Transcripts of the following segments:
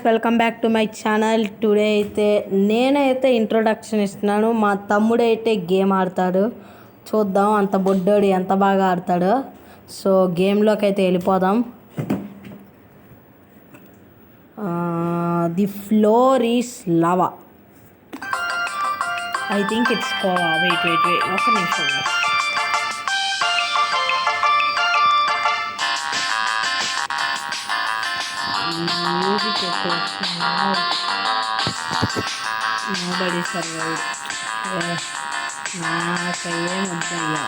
Welcome back to my channel. Today అయితే నేనైతే introduction ఇస్తున్నాను. మా తమ్ముడైతే గేమ్ ఆడతాడు. చూద్దాం అంత బొడ్డోడు ఎంత బాగా ఆడతాడో. సో గేమ్లోకి అయితే వెళ్ళిపోదాం. The floor is lava. I think it's wait ఒక నిమిషం. Music is nobody survived. నాకేం వద్దయ్యా.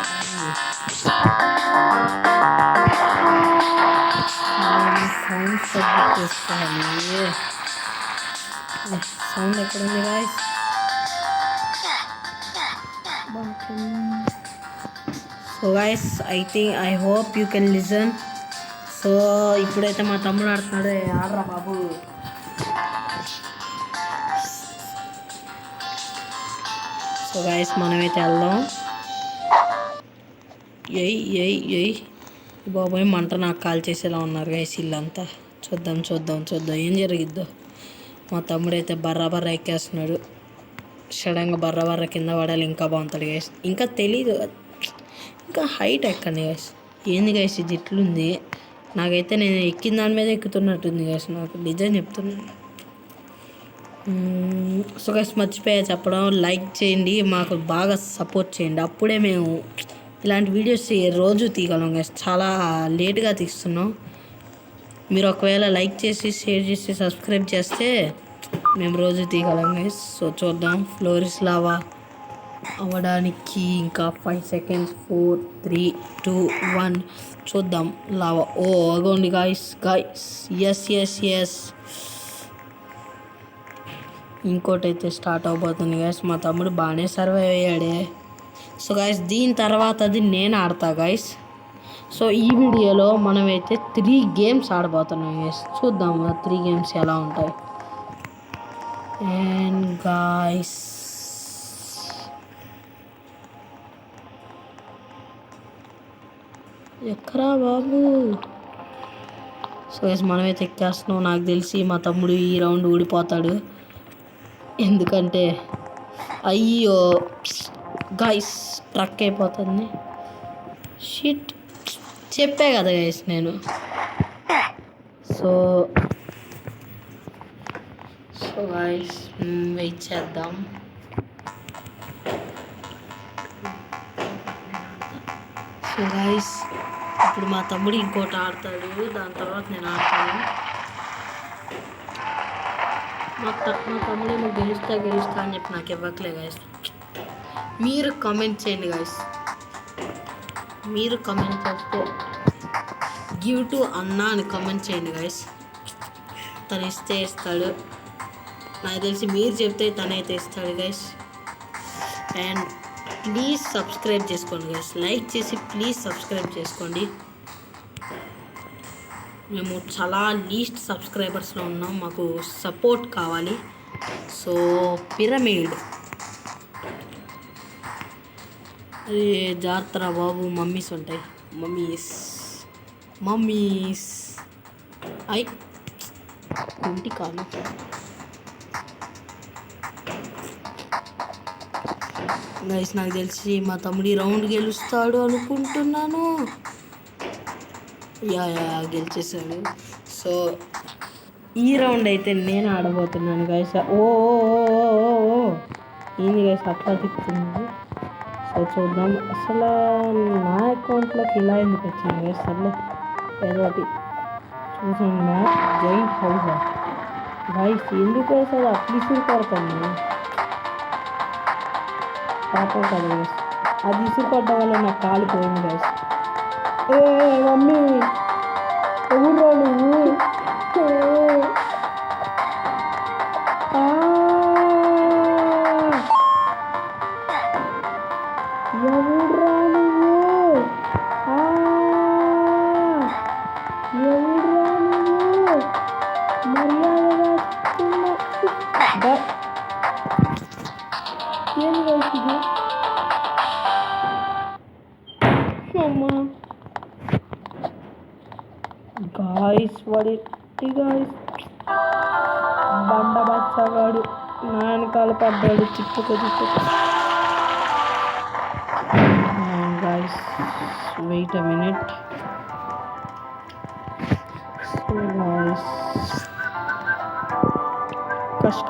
సౌండ్ సబ్జెక్ట్ చేసుకోవాలి. సౌండ్ ఎక్కడుంది guys? So guys I hope you can listen. So ఇప్పుడైతే మా తమ్ముడు ఆడుతున్నాడు. ఆడరా బాబు. సో గాయస్ మనమైతే వెళ్దాం. ఎయ్ బాబోయ్ మంట నాకు కాల్ చేసేలా ఉన్నారు గాయస్ వీళ్ళంతా. చూద్దాం ఏం జరిగిద్దో. మా తమ్ముడైతే బర్ర ఎక్కేస్తున్నాడు. సడన్గా బర్ర కింద పడాలి ఇంకా బాగుంటుంది గాయస్. ఇంకా తెలీదు, ఇంకా హైట్ ఎక్కండి గాయస్. ఏంది గాయస్ ఇది ఇట్లుంది? నాకైతే నేను ఎక్కిన దాని మీద ఎక్కుతున్నట్టుంది గాయస్. నాకు డిజైన్ చెప్తున్నాను. సో గైస్ మర్చిపోయా చెప్పడం, లైక్ చేయండి, మాకు బాగా సపోర్ట్ చేయండి. అప్పుడే మేము ఇలాంటి వీడియోస్ రోజు తీయగలం గైస్. చాలా లేట్గా తీస్తున్నాం. మీరు ఒకవేళ లైక్ చేసి షేర్ చేసి సబ్స్క్రైబ్ చేస్తే మేము రోజు తీయగలం గైస్. సో చూద్దాం. ఫ్లోర్ ఇస్ లావా అవ్వడానికి ఇంకా 5 seconds. 4 3 2 1 చూద్దాం. Lava అగోండి guys. ఎస్ ఇంకోటి అయితే స్టార్ట్ అవబోతుంది గాయస్. మా తమ్ముడు బాగానే సర్వైవ్ అయ్యాడే. సో గాయస్ దీని తర్వాత అది నేను ఆడతా గాయస్. సో ఈ వీడియోలో మనమైతే 3 games ఆడబోతున్నాం గాయస్. చూద్దాం 3 games ఎలా ఉంటాయి. అండ్ గాయస్ ఎక్కరా బాబు. సో గైస్ మనమైతే ఎక్కేస్తున్నాం. నాకు తెలిసి మా తమ్ముడు ఈ రౌండ్ ఊడిపోతాడు. ఎందుకంటే అయ్యో గైస్ ట్రక్ అయిపోతుంది. షిట్ చెప్పే కదా గైస్ నేను. సో గైస్ వెయిట్ చేద్దాం. సో గైస్ ఇప్పుడు మా తమ్ముడు ఇంకోటి ఆడతాడు. దాని తర్వాత నేను ఆడతాను. మా తమ్ముడు నువ్వు గెలుస్తా అని చెప్పి నాకు ఇవ్వట్లే గాయస్. మీరు కామెంట్ చేయండి గాయస్. మీరు కామెంట్ చేస్తే గివ్ టు అన్నా అని కామెంట్ చేయండి గాయస్. తను ఇస్తాడు. నాకు తెలిసి మీరు చెప్తే తనైతే ఇస్తాడు గాయస్. అండ్ ప్లీజ్ సబ్స్క్రైబ్ చేసుకోండి గైస్. లైక్ చేసి ప్లీజ్ సబ్స్క్రైబ్ చేసుకోండి. మేము చాలా లీస్ట్ సబ్స్క్రైబర్స్లో ఉన్నాం. మాకు సపోర్ట్ కావాలి. సో పిరమిడ్ అరే జాతర బాబు. మమ్మీస్ ఉంటాయి. మమ్మీస్ ఇంటి కాదు. గైస్ నాకు తెలిసి మా తమ్ముడి రౌండ్ గెలుస్తాడు అనుకుంటున్నాను. గెలిచేసాడు. సో ఈ రౌండ్ అయితే నేను ఆడబోతున్నాను గైస్. ఏంది గైస్ అట్లా తిప్పుతుంది. సో చూద్దాం. అసలు నా అకౌంట్లోకి ఇలా ఎందుకు వచ్చింది గైస్? సర్లే ఏదో ఒకటి చూసాను. Match giant house guys. ఎందుకు గైస్ అది అప్లీసూరు కొడుతుంది పాపం కదా గైస్. అది ఇసురుపడ్డం వల్ల నాకు కాలు పోయింది గైస్. మమ్మీ ఎవరు నువ్వు? ఎవరురా నువ్వు? మర్యాదగా చెప్తున్నా. ఏం గైస్ ఇది? అమ్మా guys, what it guys కష్టాలు పడ్డాడు తిప్పుకు guys, wait a minute. So guys, కష్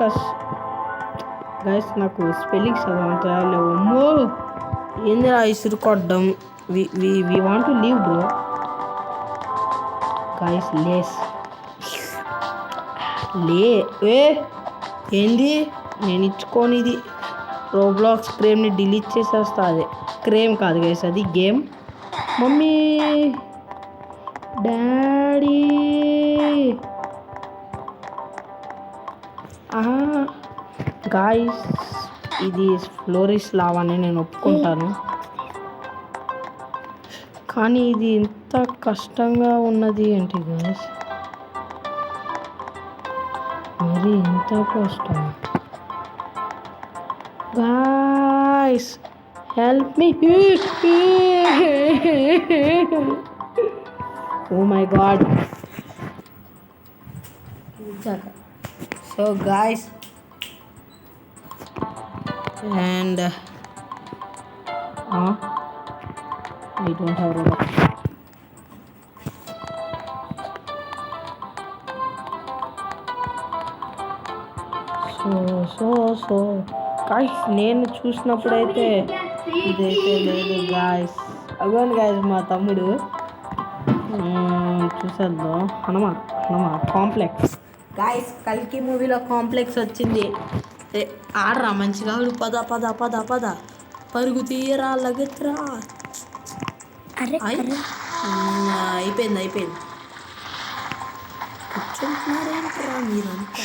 గైస్ నాకు స్పెల్లింగ్స్ చదవంతా లేవు. అమ్మో ఏందిరా ఇసురుకొట్టడం. We want to leave bro guys. లే ఏంది నేను ఇచ్చుకొని ఇది రోబ్లాక్స్ క్రేమ్ని డిలీట్ చేసేస్తా. అదే క్రేమ్ కాదు గైస్, అది గేమ్. మమ్మీ డాడీ గాయస్ ఇది ఫ్లోరిస్ లావానే నేను ఒప్పుకుంటాను, కానీ ఇది ఇంత కష్టంగా ఉన్నది ఏంటి గాయస్? మరి ఇంత కష్టం guys, help me. Oh my god. So guys, and I don't have Robux. So guys నేను చూసినప్పుడైతే ఇదైతే లేదు గాయస్. అగోండి గాయస్ మా తమ్ముడు చూసేద్దాం. Hanuma complex guys. కల్కి మూవీలో కాంప్లెక్స్ వచ్చింది. ఆడరా మంచిగా, పద పరుగు తీయరా లగత్రా. అయిపోయింది కూర్చుంటున్నారేంట్రా మీరంతా?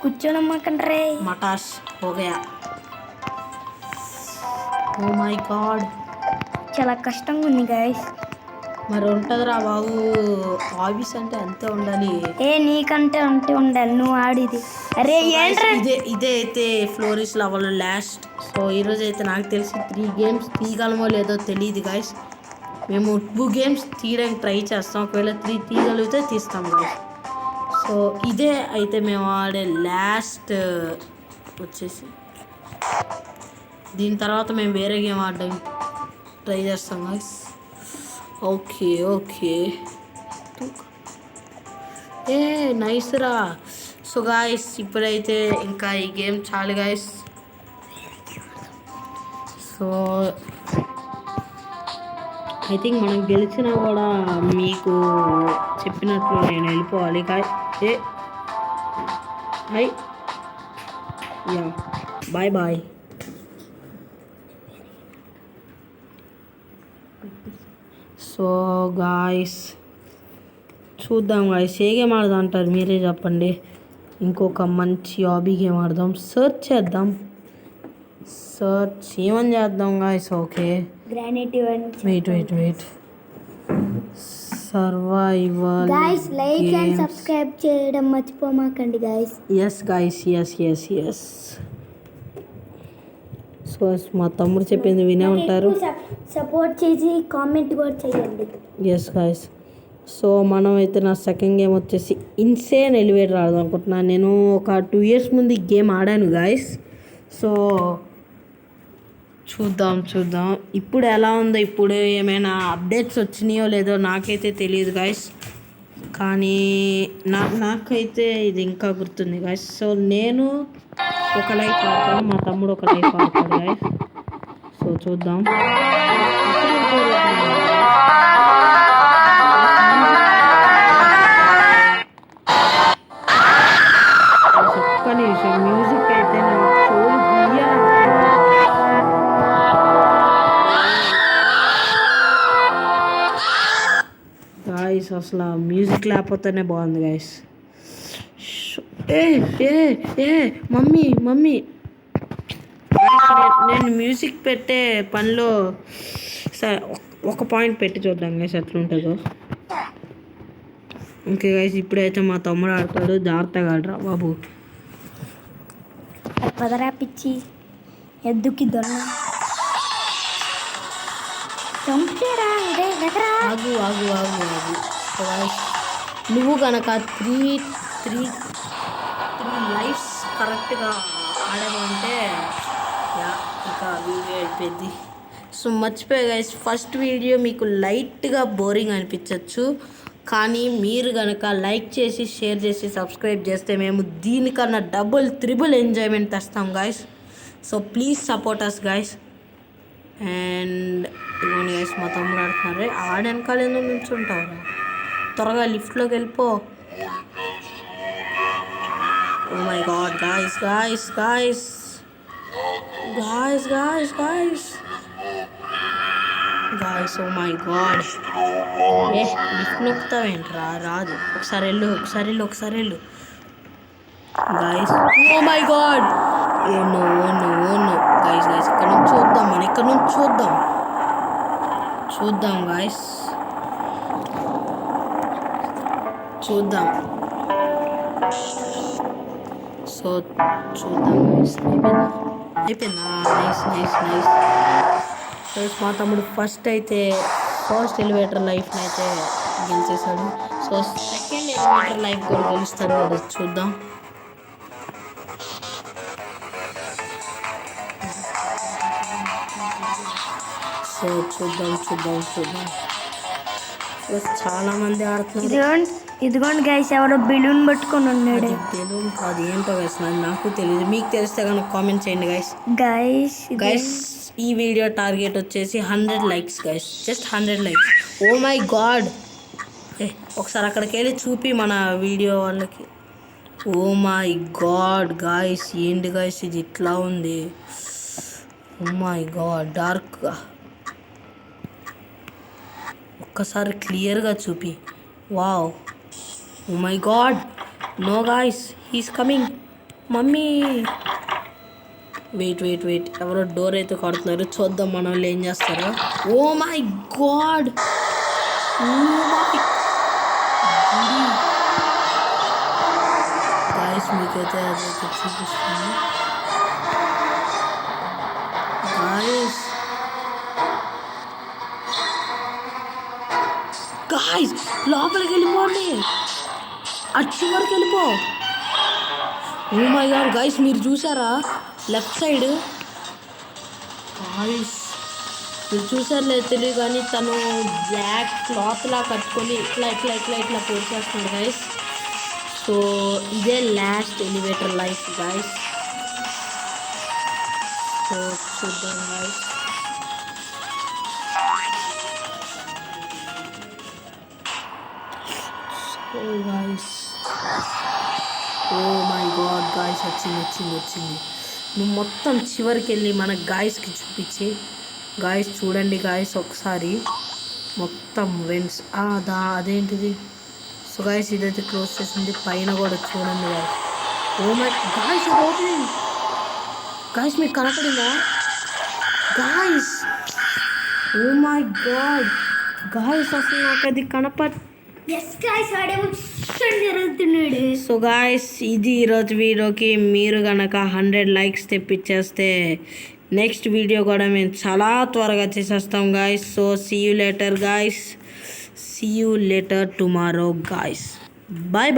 కూర్చోనమ్మకండ్రే మటాష్ హోగయా. ఓ మై గాడ్, చాలా కష్టంగా ఉంది గైస్. మరి ఉంటుందిరా బాబు, హాబీస్ అంటే అంతే ఉండాలి. నీకంటే ఉండాలి, నువ్వు ఆడిది. అరే ఇదే అయితే ఫ్లోరిస్ లెవెల్ లాస్ట్. సో ఈరోజు అయితే నాకు తెలిసి 3 గేమ్స్ తీయగలమో లేదో తెలియదు గైస్. మేము 2 గేమ్స్ తీయడానికి ట్రై చేస్తాం. ఒకవేళ 3 తీయగలిగితే తీస్తాం గైస్. సో ఇదే అయితే మేము ఆడే లాస్ట్ వచ్చేసి. దీని తర్వాత మేము వేరే గేమ్ ఆడడానికి ట్రై చేస్తాం గైస్. ఓకే నైస్ రా. సో గాయస్ ఇప్పుడైతే ఇంకా ఈ గేమ్ చాలు గాయస్. సో ఐ థింక్ మనం గెలిచినా కూడా మీకు చెప్పినట్లు నేను వెళ్ళిపోవాలి గాయ్. బాయ్. సో గాయస్ చూద్దాం గాయస్, ఏ గేమ్ ఆడదాం అంటారు మీరే చెప్పండి. ఇంకొక మంచి హాబీ గేమ్ ఆడదాం. సర్చ్ చేద్దాం. ఏమని చేద్దాం guys? Okay wait survival guys. Like and subscribe చేయడం మర్చిపోమాకండి guys. Yes guys, yes. So మా తమ్ముడు చెప్పింది వినే ఉంటారు. సపోర్ట్ చేసి కామెంట్ కూడా చేయండి. Yes guys. సో మనం అయితే నా సెకండ్ గేమ్ వచ్చేసి ఇన్సేన్ ఎలివేటర్ ఆడదాం అనుకుంటున్నాను. నేను ఒక 2 years ముందు ఈ గేమ్ ఆడాను గాయస్. సో చూద్దాం ఇప్పుడు ఎలా ఉందో. ఇప్పుడు ఏమైనా అప్డేట్స్ వచ్చినాయో లేదో నాకైతే తెలియదు గాయస్, కానీ నాకైతే ఇది ఇంకా గుర్తుంది గాయస్. సో నేను ఒక లైఫ్ ఆడతాను, మా తమ్ముడు ఒక లైఫ్ ఆడతాడు గాయస్. సో చూద్దాం. ఒక్క నిమిషం, మ్యూజిక్ అయితే నాకు చెవులు గాయస్. అసలు మ్యూజిక్ లేకపోతేనే బాగుంది గాయస్. మమ్మీ నేను మ్యూజిక్ పెట్టే పనిలో సరే ఒక పాయింట్ పెట్టి చూద్దాం గైస్ ఎట్లుంటుందో. ఓకే గైస్, ఇప్పుడైతే మా తమ్ముడు ఆడతాడు. జాగ్రత్తగా ఆడరా బాబు. పదరా పిచ్చి ఎద్దుకి దొన్న ఆగు. నువ్వు కనుక 3 లైఫ్స్ కరెక్ట్గా ఆడామంటే ఇంకా వీడియో అయిపోయింది. సో మర్చిపోయా గైస్, ఫస్ట్ వీడియో మీకు లైట్గా బోరింగ్ అనిపించవచ్చు, కానీ మీరు కనుక లైక్ చేసి షేర్ చేసి సబ్స్క్రైబ్ చేస్తే మేము దీనికన్నా డబుల్ త్రిబుల్ ఎంజాయ్మెంట్ తెస్తాం guys. So please support us guys. And ఇవన్నీ గైస్ మా తమ్ముడు ఆడుతున్నారు. ఆడెనకాల ఎందుకు నిల్చుంటారు, త్వరగా లిఫ్ట్లోకి వెళ్ళిపో. Oh my god guys guys guys guys guys guys guys oh my god. Lift నొక్కుతావేంట్రా, రాదు. ఒకసారి వెళ్ళు guys. Oh my god, oh no guys ఇక్కడ నుంచి చూద్దాం గాయస్, చూద్దాం. సో చూద్దాం గైస్, అయిపోయిందా? నైస్. మా తమ్ముడు ఫస్ట్ ఎలివేటర్ లైఫ్ని అయితే గెలిచేశాడు. సో సెకండ్ ఎలివేటర్ లైఫ్ కూడా గెలుస్తాడు కదా, చూద్దాం. సో చూద్దాం. చాలా మంది ఆడుతున్నారు. ఇదిగోండి గైస్, ఎవరో బెలూన్ పట్టుకొని ఉన్నాడు. బెలూన్ కాదు, ఏంటో గైస్, నాకు తెలియదు. మీకు తెలిస్తే కనుక కామెంట్ చేయండి గైస్. ఈ వీడియో టార్గెట్ వచ్చేసి 100 likes guys, just 100 likes. Oh my god, ఒకసారి అక్కడికి వెళ్ళి చూపి మన వీడియో వాళ్ళకి. ఓ మై గాడ్ గాయస్, ఏంటి గాయస్ ఇది ఇట్లా ఉంది? ఓ మై గాడ్, డార్క్గా. ఒక్కసారి క్లియర్గా చూపి. Wow, oh my god, no guys, he's coming. Mummy wait, ఎవరో డోర్ అయితే కొడుతున్నారు, చూద్దాం మన వాళ్ళు ఏం చేస్తారో. ఓ మై గాడ్, గాయస్ మీకైతే అదైతే చూపిస్తాను గాయస్. లోపలికి వెళ్ళిపోండి, అచ్చి వరకు వెళ్ళిపో. ఓ మై గాడ్ గాయస్, మీరు చూసారా లెఫ్ట్ సైడ్? గాయస్ మీరు చూసారు లేదు తెలియదు, కానీ తను బ్లాక్ క్లాత్లా కట్టుకొని ఇట్లా పోర్ చేస్తున్నాడు గాయస్. సో ఇదే last elevator life guys. So చూద్దాం guys. So guys, oh my god guys, వచ్చింది. నువ్వు మొత్తం చివరికి వెళ్ళి మన గాయస్కి చూపించి, గాయస్ చూడండి గాయస్ ఒకసారి మొత్తం వెంట్స్. అదేంటిది? సో గాయస్ ఇదైతే క్లోజ్ చేసింది, పైన కూడా చూడండి గాయస్. ఓ మై గాయస్, అది ఓపెనింగ్ గాయస్, మీకు కనపడిందా guys? Oh my god guys, అసలు నాకు అది జరుగుతున్నాడు. సో గాయస్, ఇది ఈరోజు వీడియోకి. మీరు కనుక 100 లైక్స్ తెప్పించేస్తే నెక్స్ట్ వీడియో కూడా మేము చాలా త్వరగా చేసేస్తాం guys. So see you later tomorrow guys. Bye